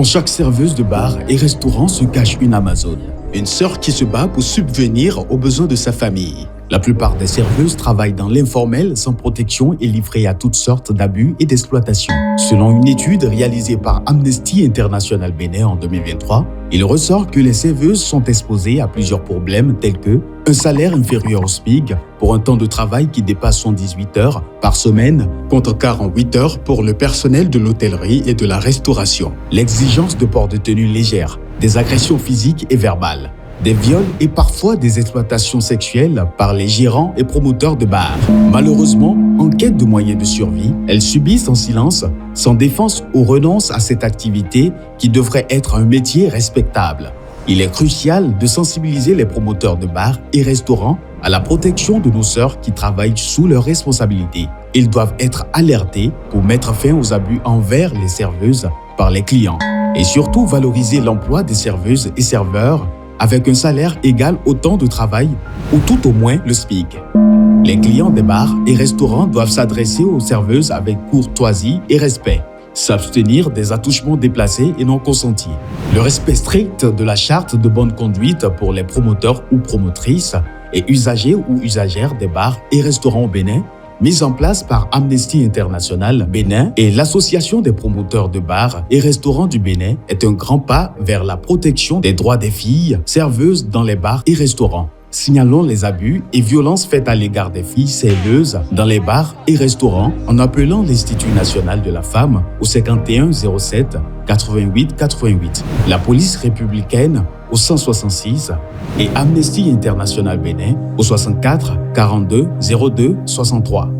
En chaque serveuse de bar et restaurant se cache une Amazone, une sœur qui se bat pour subvenir aux besoins de sa famille. La plupart des serveuses travaillent dans l'informel sans protection et livrées à toutes sortes d'abus et d'exploitation. Selon une étude réalisée par Amnesty International Bénin en 2023, il ressort que les serveuses sont exposées à plusieurs problèmes tels que un salaire inférieur au SMIC pour un temps de travail qui dépasse 118 heures par semaine contre 48 heures pour le personnel de l'hôtellerie et de la restauration, l'exigence de port de tenue légère, des agressions physiques et verbales, des viols et parfois des exploitations sexuelles par les gérants et promoteurs de bars. Malheureusement, en quête de moyens de survie, elles subissent en silence, sans défense ou renoncent à cette activité qui devrait être un métier respectable. Il est crucial de sensibiliser les promoteurs de bars et restaurants à la protection de nos sœurs qui travaillent sous leur responsabilité. Ils doivent être alertés pour mettre fin aux abus envers les serveuses par les clients et surtout valoriser l'emploi des serveuses et serveurs avec un salaire égal au temps de travail ou tout au moins le SMIC. Les clients des bars et restaurants doivent s'adresser aux serveuses avec courtoisie et respect, s'abstenir des attouchements déplacés et non consentis. Le respect strict de la charte de bonne conduite pour les promoteurs ou promotrices et usagers ou usagères des bars et restaurants au Bénin, mise en place par Amnesty International Bénin et l'Association des promoteurs de bars et restaurants du Bénin, est un grand pas vers la protection des droits des filles serveuses dans les bars et restaurants. Signalons les abus et violences faites à l'égard des filles serveuses dans les bars et restaurants en appelant l'Institut national de la femme au 51 07 88 88, la police républicaine au 166 et Amnesty International Bénin au 64 42 02 63.